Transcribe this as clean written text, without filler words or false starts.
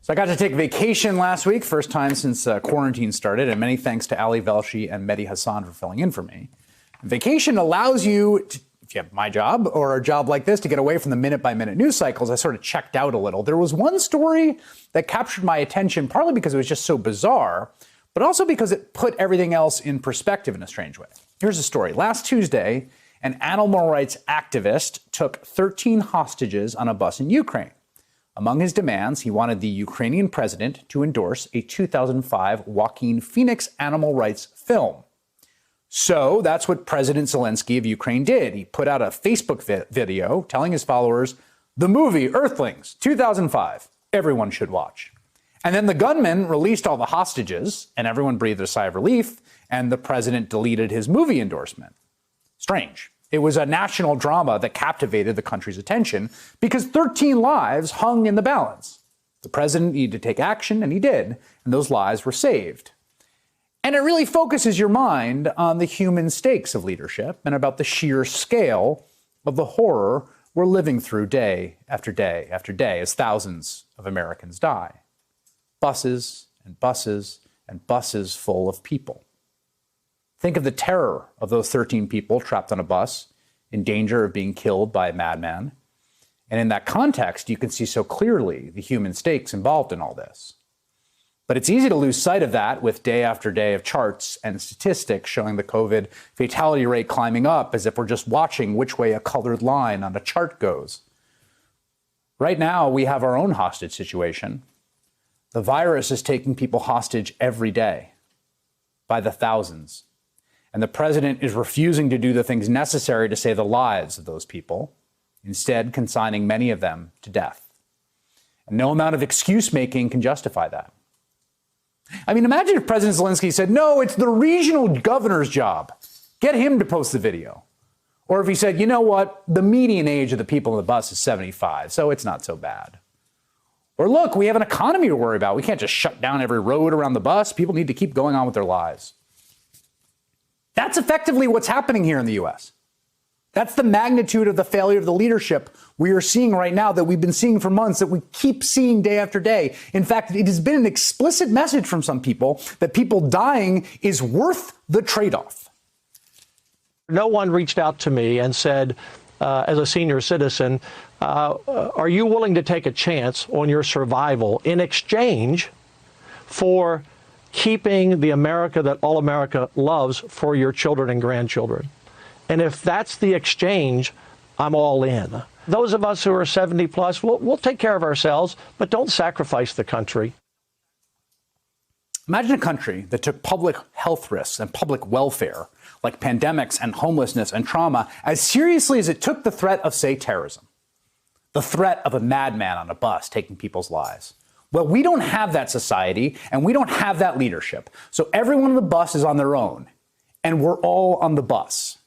So I got to take vacation last week, first time since quarantine started, and many thanks to Ali Velshi and Mehdi Hassan for filling in for me. Vacation allows you, if you have my job or a job like this, to get away from the minute-by-minute news cycles. I sort of checked out a little. There was one story that captured my attention, partly because it was just so bizarre, but also because it put everything else in perspective in a strange way. Here's the story. Last Tuesday, an animal rights activist took 13 hostages on a bus in Ukraine. Among his demands, he wanted the Ukrainian president to endorse a 2005 Joaquin Phoenix animal rights film. So that's what President Zelensky of Ukraine did. He put out a Facebook video telling his followers, the movie Earthlings, 2005, everyone should watch. And then the gunman released all the hostages, and everyone breathed a sigh of relief, and the president deleted his movie endorsement. Strange. It was a national drama that captivated the country's attention because 13 lives hung in the balance. The president needed to take action, and he did, and those lives were saved. And it really focuses your mind on the human stakes of leadership and about the sheer scale of the horror we're living through day after day after day as thousands of Americans die. Buses and buses and buses full of people. Think of the terror of those 13 people trapped on a bus in danger of being killed by a madman. And in that context, you can see so clearly the human stakes involved in all this. But it's easy to lose sight of that with day after day of charts and statistics showing the COVID fatality rate climbing up as if we're just watching which way a colored line on a chart goes. Right now, we have our own hostage situation. The virus is taking people hostage every day by the thousands. And the president is refusing to do the things necessary to save the lives of those people, instead consigning many of them to death. And no amount of excuse making can justify that. I mean, imagine if President Zelensky said, no, it's the regional governor's job. Get him to post the video. Or if he said, you know what, the median age of the people on the bus is 75, so it's not so bad. Or look, we have an economy to worry about. We can't just shut down every road around the bus. People need to keep going on with their lives. That's effectively what's happening here in the U.S. That's the magnitude of the failure of the leadership we are seeing right now, that we've been seeing for months, that we keep seeing day after day. In fact, it has been an explicit message from some people that people dying is worth the trade-off. No one reached out to me and said, as a senior citizen, are you willing to take a chance on your survival in exchange for keeping the America that all America loves for your children and grandchildren? And if that's the exchange, I'm all in. Those of us who are 70 plus, we'll take care of ourselves, but don't sacrifice the country. Imagine a country that took public health risks and public welfare, like pandemics and homelessness and trauma, as seriously as it took the threat of, say, terrorism, the threat of a madman on a bus taking people's lives. Well, we don't have that society, and we don't have that leadership. So everyone on the bus is on their own, and we're all on the bus.